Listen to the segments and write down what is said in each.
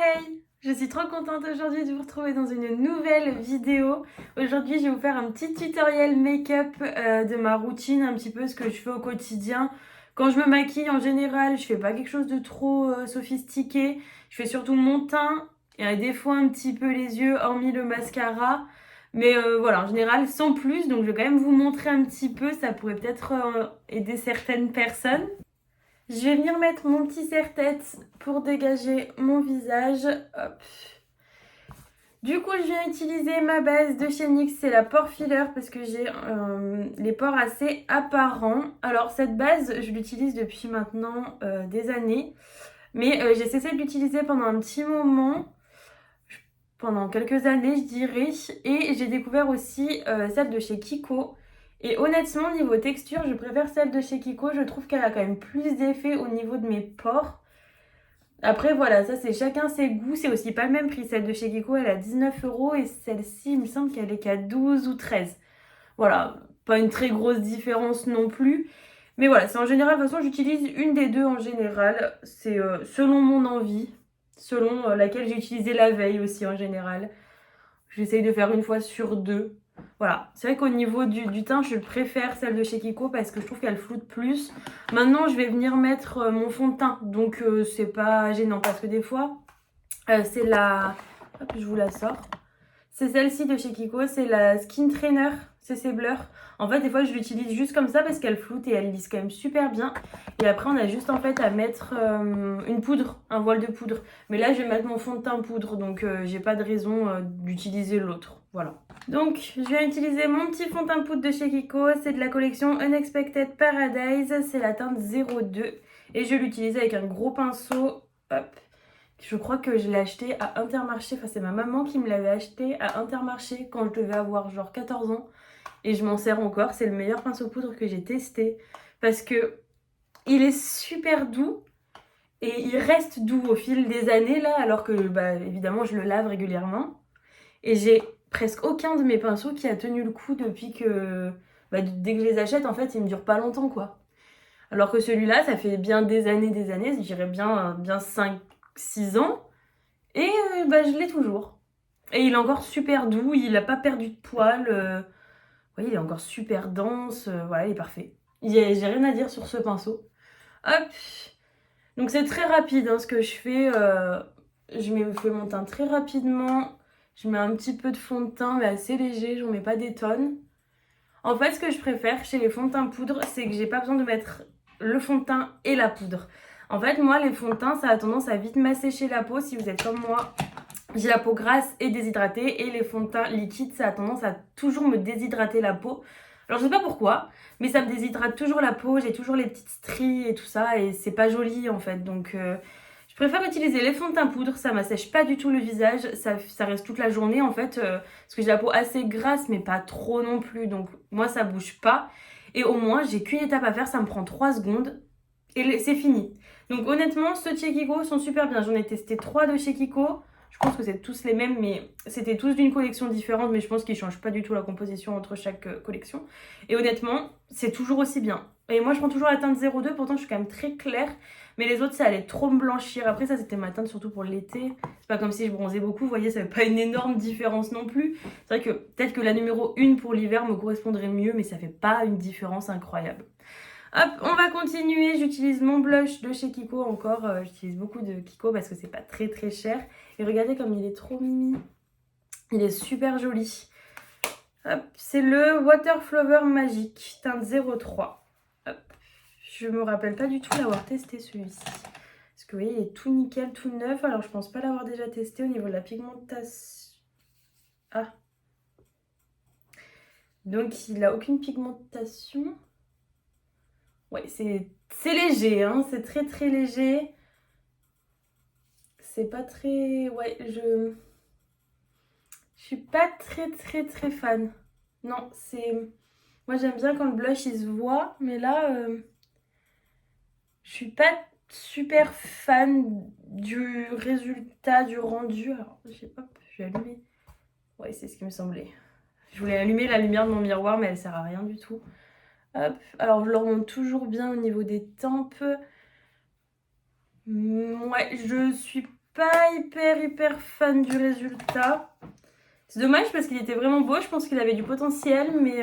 Hey! Je suis trop contente aujourd'hui de vous retrouver dans une nouvelle vidéo. Aujourd'hui, je vais vous faire un petit tutoriel make-up de ma routine, un petit peu ce que je fais au quotidien. Quand je me maquille, en général, je fais pas quelque chose de trop sophistiqué. Je fais surtout mon teint et des fois un petit peu les yeux, hormis le mascara. Mais voilà, en général, sans plus. Donc, je vais quand même vous montrer un petit peu. Ça pourrait peut-être aider certaines personnes. Je vais venir mettre mon petit serre-tête pour dégager mon visage. Hop. Du coup, je viens utiliser ma base de chez NYX, c'est la pore filler parce que j'ai les pores assez apparents. Alors cette base, je l'utilise depuis maintenant des années, mais j'ai cessé de l'utiliser pendant un petit moment, pendant quelques années je dirais, et j'ai découvert aussi celle de chez Kiko. Et honnêtement, niveau texture, je préfère celle de chez Kiko, je trouve qu'elle a quand même plus d'effet au niveau de mes pores. Après, voilà, ça c'est chacun ses goûts. C'est aussi pas le même prix. Celle de chez Kiko, elle a 19 € et celle-ci, il me semble qu'elle est qu'à 12 ou 13. Voilà, pas une très grosse différence non plus. Mais voilà, c'est en général, de toute façon, j'utilise une des deux en général. C'est selon mon envie, selon laquelle j'ai utilisé la veille aussi en général. J'essaye de faire une fois sur deux. Voilà, c'est vrai qu'au niveau du teint, je préfère celle de chez Kiko parce que je trouve qu'elle floute plus. Maintenant, je vais venir mettre mon fond de teint, donc c'est pas gênant parce que des fois, c'est la... Hop, je vous la sors. C'est celle-ci de chez Kiko, c'est la Skin Trainer CC Blur. En fait, des fois, je l'utilise juste comme ça parce qu'elle floute et elle lisse quand même super bien. Et après, on a juste en fait à mettre une poudre, un voile de poudre. Mais là, je vais mettre mon fond de teint poudre, donc j'ai pas de raison d'utiliser l'autre. Voilà. Donc, je viens utiliser mon petit fond de teint poudre de chez Kiko. C'est de la collection Unexpected Paradise. C'est la teinte 02. Et je l'utilise avec un gros pinceau. Hop. Je crois que je l'ai acheté à Intermarché. Enfin, c'est ma maman qui me l'avait acheté à Intermarché quand je devais avoir genre 14 ans. Et je m'en sers encore. C'est le meilleur pinceau poudre que j'ai testé. Parce que il est super doux. Et il reste doux au fil des années là. Alors que, bah, évidemment, je le lave régulièrement. Et j'ai presque aucun de mes pinceaux qui a tenu le coup depuis que... Bah, dès que je les achète, en fait, ils me durent pas longtemps, quoi. Alors que celui-là, ça fait bien des années, je dirais bien 5, 6 ans. Et bah, je l'ai toujours. Et il est encore super doux, il n'a pas perdu de poils. Vous voyez, il est encore super dense. Voilà, il est parfait. J'ai rien à dire sur ce pinceau. Hop. Donc c'est très rapide hein, ce que je fais. Fais mon teint très rapidement. Je mets un petit peu de fond de teint, mais assez léger. J'en mets pas des tonnes. En fait, ce que je préfère chez les fonds de teint poudre, c'est que j'ai pas besoin de mettre le fond de teint et la poudre. En fait, moi, les fonds de teint, ça a tendance à vite m'assécher la peau. Si vous êtes comme moi, j'ai la peau grasse et déshydratée. Et les fonds de teint liquides, ça a tendance à toujours me déshydrater la peau. Alors, je sais pas pourquoi, mais ça me déshydrate toujours la peau. J'ai toujours les petites stries et tout ça. Et c'est pas joli, en fait. Donc, je préfère utiliser les fonds de teint poudre. Ça m'assèche pas du tout le visage. Ça reste toute la journée, en fait. Parce que j'ai la peau assez grasse, mais pas trop non plus. Donc, moi, ça bouge pas. Et au moins, j'ai qu'une étape à faire. Ça me prend 3 secondes. Et c'est fini. Donc honnêtement, ceux de chez Kiko sont super bien. J'en ai testé 3 de chez Kiko. Je pense que c'est tous les mêmes, mais c'était tous d'une collection différente. Mais je pense qu'ils ne changent pas du tout la composition entre chaque collection. Et honnêtement, c'est toujours aussi bien. Et moi, je prends toujours la teinte 02. Pourtant, je suis quand même très claire. Mais les autres, ça allait trop me blanchir. Après, ça, c'était ma teinte surtout pour l'été. C'est pas comme si je bronzais beaucoup. Vous voyez, ça fait pas une énorme différence non plus. C'est vrai que peut-être que la numéro 1 pour l'hiver me correspondrait mieux, mais ça fait pas une différence incroyable. Hop, on va continuer. J'utilise mon blush de chez Kiko encore. J'utilise beaucoup de Kiko parce que c'est pas très très cher. Et regardez comme il est trop mimi. Il est super joli. Hop, c'est le Water Flower Magic, teinte 03. Hop, je me rappelle pas du tout l'avoir testé celui-ci. Parce que vous voyez, il est tout nickel, tout neuf. Alors je pense pas l'avoir déjà testé au niveau de la pigmentation. Ah. Donc il a aucune pigmentation. Ouais, c'est léger, hein, c'est très très léger. C'est pas très... Ouais, je suis pas très très très fan. Non, c'est... Moi j'aime bien quand le blush il se voit, mais là, je suis pas super fan du résultat, du rendu. Alors, je sais pas, je vais allumer. Ouais, c'est ce qui me semblait. Je voulais allumer la lumière de mon miroir, mais elle sert à rien du tout. Hop, alors je le remonte toujours bien au niveau des tempes. Ouais, je suis pas hyper fan du résultat. C'est dommage parce qu'il était vraiment beau, je pense qu'il avait du potentiel, mais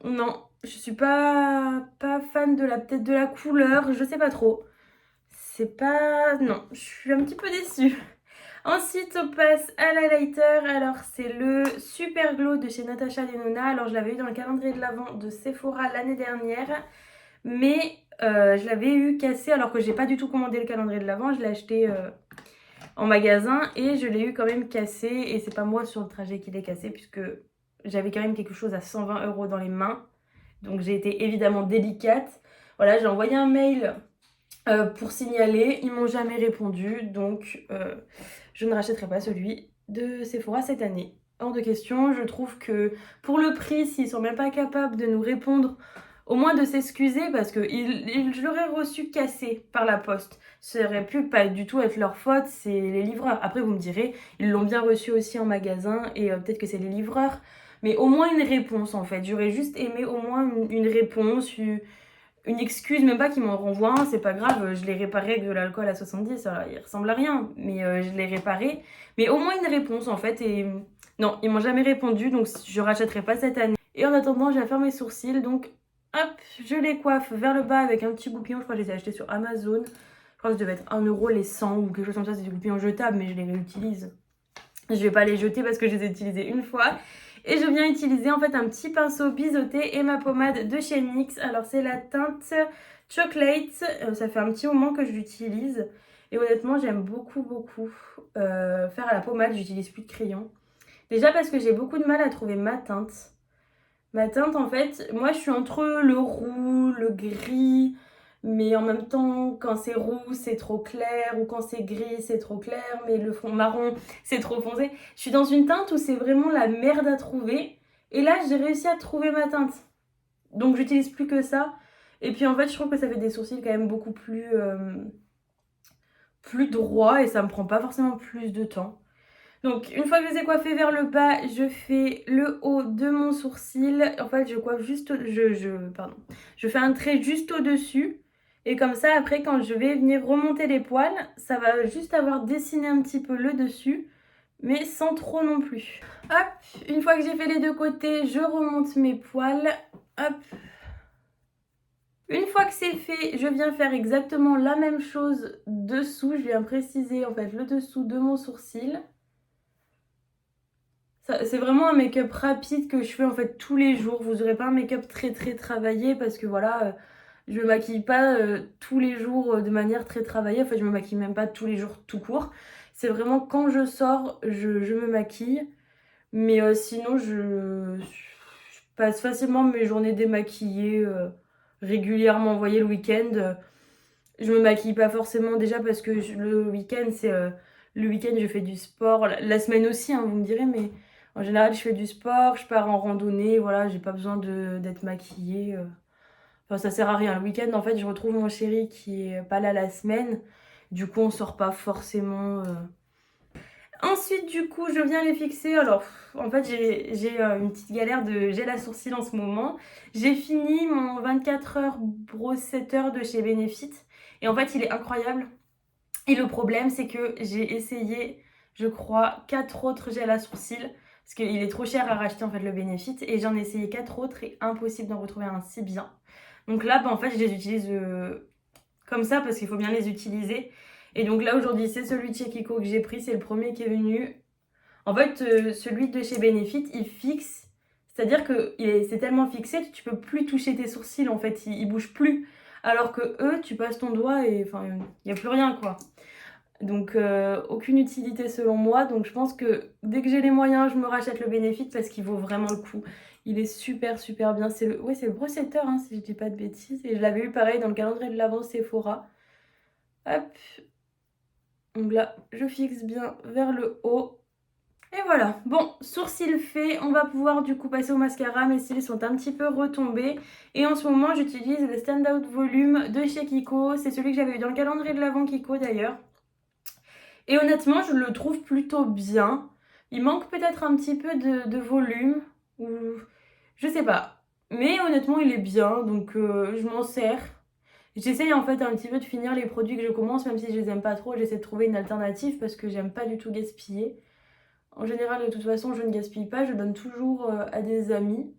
non, je suis pas fan de peut-être de la couleur, je sais pas trop. C'est pas... Non, je suis un petit peu déçue. Ensuite, on passe à l'highlighter. Alors, c'est le Super Glow de chez Natasha Denona. Alors, je l'avais eu dans le calendrier de l'Avent de Sephora l'année dernière. Mais je l'avais eu cassé alors que j'ai pas du tout commandé le calendrier de l'Avent. Je l'ai acheté en magasin et je l'ai eu quand même cassé. Et c'est pas moi sur le trajet qui l'ai cassé puisque j'avais quand même quelque chose à 120 € dans les mains. Donc, j'ai été évidemment délicate. Voilà, j'ai envoyé un mail pour signaler. Ils m'ont jamais répondu. Donc, je ne rachèterai pas celui de Sephora cette année. Hors de question, je trouve que pour le prix, s'ils sont même pas capables de nous répondre, au moins de s'excuser parce que je l'aurais reçu cassé par la poste. Ça aurait pu pas du tout être leur faute, c'est les livreurs. Après, vous me direz, ils l'ont bien reçu aussi en magasin et peut-être que c'est les livreurs. Mais au moins une réponse en fait. J'aurais juste aimé au moins une réponse, une excuse, même pas qu'ils m'en renvoient un, c'est pas grave, je l'ai réparé avec de l'alcool à 70, ça, il ressemble à rien, mais je l'ai réparé. Mais au moins une réponse en fait, et non, ils m'ont jamais répondu, donc je rachèterai pas cette année. Et en attendant, j'ai à faire mes sourcils, donc hop, je les coiffe vers le bas avec un petit goupillon, je crois que je les ai achetés sur Amazon. Je crois que ça devait être 1 € les 100 ou quelque chose comme ça, c'est des goupillons jetables, mais je les réutilise. Je vais pas les jeter parce que je les ai utilisés une fois. Et je viens utiliser en fait un petit pinceau biseauté et ma pommade de chez NYX. Alors c'est la teinte Chocolate. Ça fait un petit moment que je l'utilise. Et honnêtement j'aime beaucoup faire à la pommade. J'utilise plus de crayon. Déjà parce que j'ai beaucoup de mal à trouver ma teinte. Ma teinte en fait, moi je suis entre le roux, le gris. Mais en même temps, quand c'est roux, c'est trop clair, ou quand c'est gris, c'est trop clair, mais le fond marron, c'est trop foncé. Je suis dans une teinte où c'est vraiment la merde à trouver. Et là, j'ai réussi à trouver ma teinte. Donc, j'utilise plus que ça. Et puis, en fait, je trouve que ça fait des sourcils quand même beaucoup plus droits et ça me prend pas forcément plus de temps. Donc, une fois que je les ai coiffés vers le bas, je fais le haut de mon sourcil. En fait, je coiffe juste... Je fais un trait juste au-dessus. Et comme ça, après, quand je vais venir remonter les poils, ça va juste avoir dessiné un petit peu le dessus, mais sans trop non plus. Hop, une fois que j'ai fait les deux côtés, je remonte mes poils. Hop. Une fois que c'est fait, je viens faire exactement la même chose dessous. Je viens préciser en fait le dessous de mon sourcil. C'est vraiment un make-up rapide que je fais en fait tous les jours. Vous n'aurez pas un make-up très travaillé parce que voilà... Je me maquille pas tous les jours de manière très travaillée. En fait, je me maquille même pas tous les jours tout court. C'est vraiment quand je sors, je me maquille. Mais sinon, je passe facilement mes journées démaquillées régulièrement. Vous voyez, le week-end, je me maquille pas forcément déjà parce que le week-end, le week-end, je fais du sport. La semaine aussi, hein, vous me direz, mais en général, je fais du sport, je pars en randonnée. Voilà, j'ai pas besoin d'être maquillée. Enfin, ça sert à rien. Le week-end, en fait, je retrouve mon chéri qui est pas là la semaine. Du coup, on sort pas forcément. Ensuite, du coup, je viens les fixer. Alors, en fait, j'ai une petite galère de gel à sourcils en ce moment. J'ai fini mon 24 heures brow setter de chez Benefit. Et en fait, il est incroyable. Et le problème, c'est que j'ai essayé, je crois, 4 autres gels à sourcils. Parce qu'il est trop cher à racheter, en fait, le Benefit. Et j'en ai essayé 4 autres et impossible d'en retrouver un si bien. Donc là, en fait, je les utilise comme ça parce qu'il faut bien les utiliser. Et donc là, aujourd'hui, c'est celui de chez Kiko que j'ai pris. C'est le premier qui est venu. En fait, celui de chez Benefit, il fixe. C'est-à-dire que c'est tellement fixé que tu peux plus toucher tes sourcils. En fait, ils bougent plus. Alors que eux, tu passes ton doigt et enfin, il n'y a plus rien, quoi. Donc, aucune utilité selon moi. Donc, je pense que dès que j'ai les moyens, je me rachète le Benefit parce qu'il vaut vraiment le coup. Il est super bien. C'est le brow setter, hein, si je dis pas de bêtises. Et je l'avais eu pareil dans le calendrier de l'Avent Sephora. Hop. Donc là, je fixe bien vers le haut. Et voilà. Bon, sourcils faits. On va pouvoir du coup passer au mascara. Mes cils sont un petit peu retombés. Et en ce moment, j'utilise le Stand Out Volume de chez Kiko. C'est celui que j'avais eu dans le calendrier de l'Avent Kiko d'ailleurs. Et honnêtement, je le trouve plutôt bien. Il manque peut-être un petit peu de volume. Ou... Je sais pas. Mais honnêtement, il est bien. Donc, je m'en sers. J'essaye en fait un petit peu de finir les produits que je commence, même si je les aime pas trop, j'essaie de trouver une alternative parce que j'aime pas du tout gaspiller. En général, de toute façon, je ne gaspille pas, je donne toujours à des amis.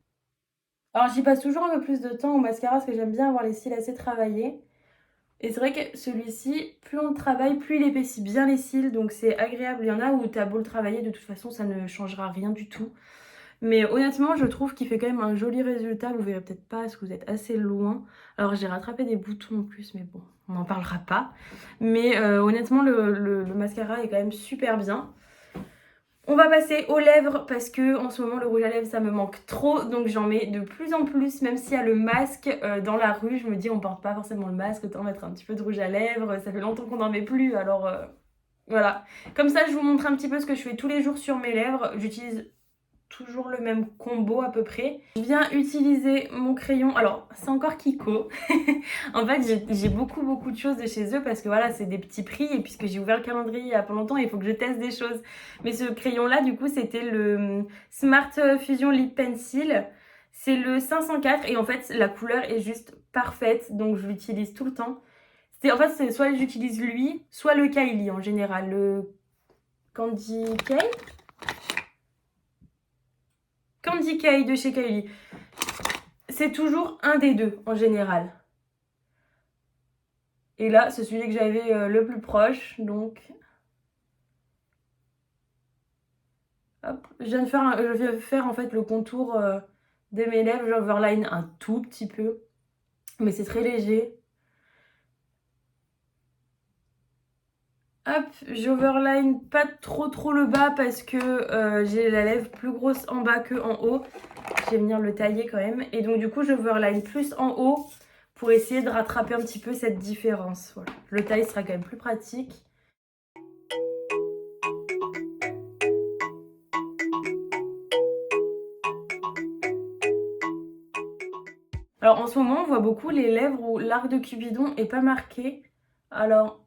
Alors j'y passe toujours un peu plus de temps au mascara parce que j'aime bien avoir les cils assez travaillés. Et c'est vrai que celui-ci, plus on le travaille, plus il épaissit bien les cils, donc c'est agréable. Il y en a où t'as beau le travailler, de toute façon ça ne changera rien du tout. Mais honnêtement, je trouve qu'il fait quand même un joli résultat. Vous verrez peut-être pas parce que vous êtes assez loin. Alors j'ai rattrapé des boutons en plus, mais bon, on n'en parlera pas. Mais honnêtement, le mascara est quand même super bien. On va passer aux lèvres parce que en ce moment le rouge à lèvres ça me manque trop, donc j'en mets de plus en plus, même s'il y a le masque dans la rue. Je me dis on porte pas forcément le masque, autant mettre un petit peu de rouge à lèvres. Ça fait longtemps qu'on n'en met plus, alors voilà. Comme ça je vous montre un petit peu ce que je fais tous les jours sur mes lèvres. J'utilise toujours le même combo à peu près. Je viens utiliser mon crayon, alors c'est encore Kiko. En fait j'ai beaucoup de choses de chez eux parce que voilà c'est des petits prix et puisque j'ai ouvert le calendrier il y a pas longtemps il faut que je teste des choses. Mais ce crayon là du coup c'était le Smart Fusion Lip Pencil. C'est le 504 et en fait la couleur est juste parfaite donc je l'utilise tout le temps. En fait c'est soit j'utilise lui soit le Kylie en général, le Candy K. Candy K de chez Kylie. C'est toujours un des deux en général. Et là, c'est celui que j'avais le plus proche. Donc, hop. Je viens de faire en fait le contour de mes lèvres. J'overline un tout petit peu. Mais c'est très léger. Hop, j'overline pas trop le bas parce que j'ai la lèvre plus grosse en bas que en haut. Je vais venir le tailler quand même. Et donc du coup, j'overline plus en haut pour essayer de rattraper un petit peu cette différence. Voilà. Le taille sera quand même plus pratique. Alors en ce moment, on voit beaucoup les lèvres où l'arc de Cupidon est pas marqué. Alors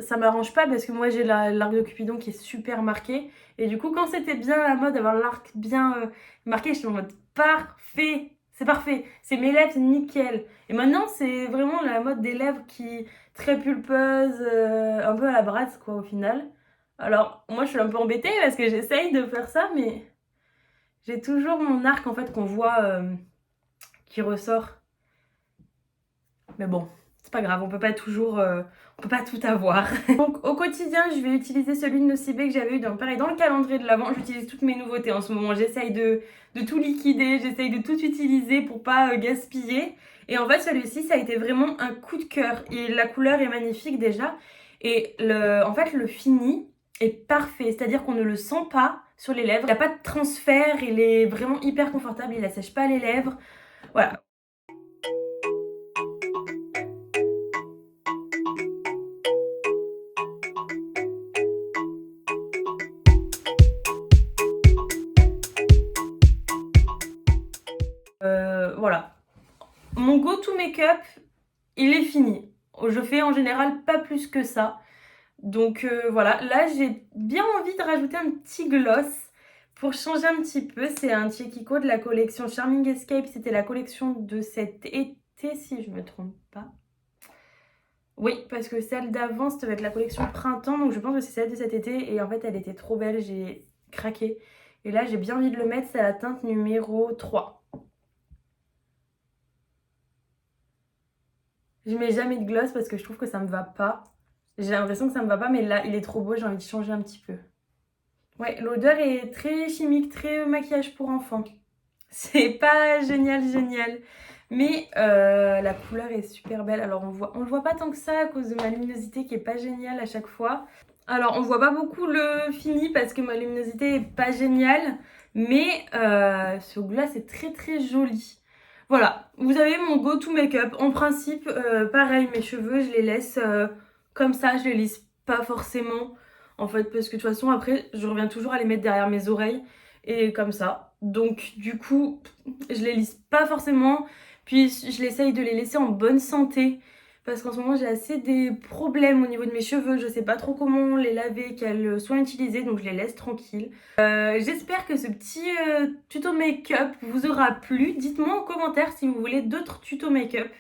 ça m'arrange pas parce que moi j'ai l'arc de Cupidon qui est super marqué. Et du coup, quand c'était bien à la mode d'avoir l'arc bien marqué, j'étais en mode parfait, c'est parfait, c'est mes lèvres, c'est nickel. Et maintenant, c'est vraiment la mode des lèvres qui très pulpeuses, un peu à la brasse quoi au final. Alors moi je suis un peu embêtée parce que j'essaye de faire ça, mais j'ai toujours mon arc en fait qu'on voit qui ressort. Mais bon, c'est pas grave, on peut pas toujours, on peut pas tout avoir. Donc au quotidien, je vais utiliser celui de Nocibé que j'avais eu dans le calendrier de l'Avent. J'utilise toutes mes nouveautés en ce moment. J'essaye de tout liquider, j'essaye de tout utiliser pour pas gaspiller. Et en fait, celui-ci, ça a été vraiment un coup de cœur. Et la couleur est magnifique déjà. Et en fait, le fini est parfait. C'est-à-dire qu'on ne le sent pas sur les lèvres. Il n'y a pas de transfert, il est vraiment hyper confortable, il assèche pas les lèvres. Voilà. Voilà. Mon go-to make-up, il est fini. Je fais en général pas plus que ça. Donc voilà, là j'ai bien envie de rajouter un petit gloss pour changer un petit peu. C'est un Kiko de la collection Charming Escape. C'était la collection de cet été si je me trompe pas. Oui, parce que celle d'avant, c'était avec la collection printemps. Donc je pense que c'est celle de cet été. Et en fait, elle était trop belle. J'ai craqué. Et là, j'ai bien envie de le mettre. C'est la teinte numéro 3. Je mets jamais de gloss parce que je trouve que ça me va pas. J'ai l'impression que ça me va pas, mais là, il est trop beau, j'ai envie de changer un petit peu. Ouais, l'odeur est très chimique, très maquillage pour enfants. C'est pas génial. Mais la couleur est super belle. Alors, on le voit pas tant que ça à cause de ma luminosité qui est pas géniale à chaque fois. Alors, on voit pas beaucoup le fini parce que ma luminosité est pas géniale. Mais ce gloss est très joli. Voilà, vous avez mon go-to make-up. En principe, pareil, mes cheveux, je les laisse comme ça, je les lisse pas forcément. En fait, parce que de toute façon, après, je reviens toujours à les mettre derrière mes oreilles. Et comme ça. Donc, du coup, je les lisse pas forcément. Puis, je l'essaye de les laisser en bonne santé. Parce qu'en ce moment, j'ai assez des problèmes au niveau de mes cheveux. Je sais pas trop comment les laver, qu'elles soient utilisées. Donc, je les laisse tranquilles. J'espère que ce petit tuto make-up vous aura plu. Dites-moi en commentaire si vous voulez d'autres tutos make-up.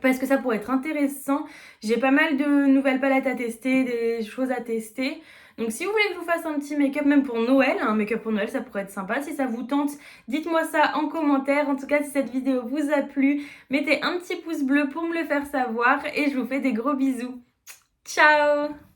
parce que ça pourrait être intéressant. J'ai pas mal de nouvelles palettes à tester, des choses à tester. Donc si vous voulez que je vous fasse un petit make-up, même pour Noël, un make-up pour Noël, ça pourrait être sympa. Si ça vous tente, dites-moi ça en commentaire. En tout cas, si cette vidéo vous a plu, mettez un petit pouce bleu pour me le faire savoir. Et je vous fais des gros bisous. Ciao!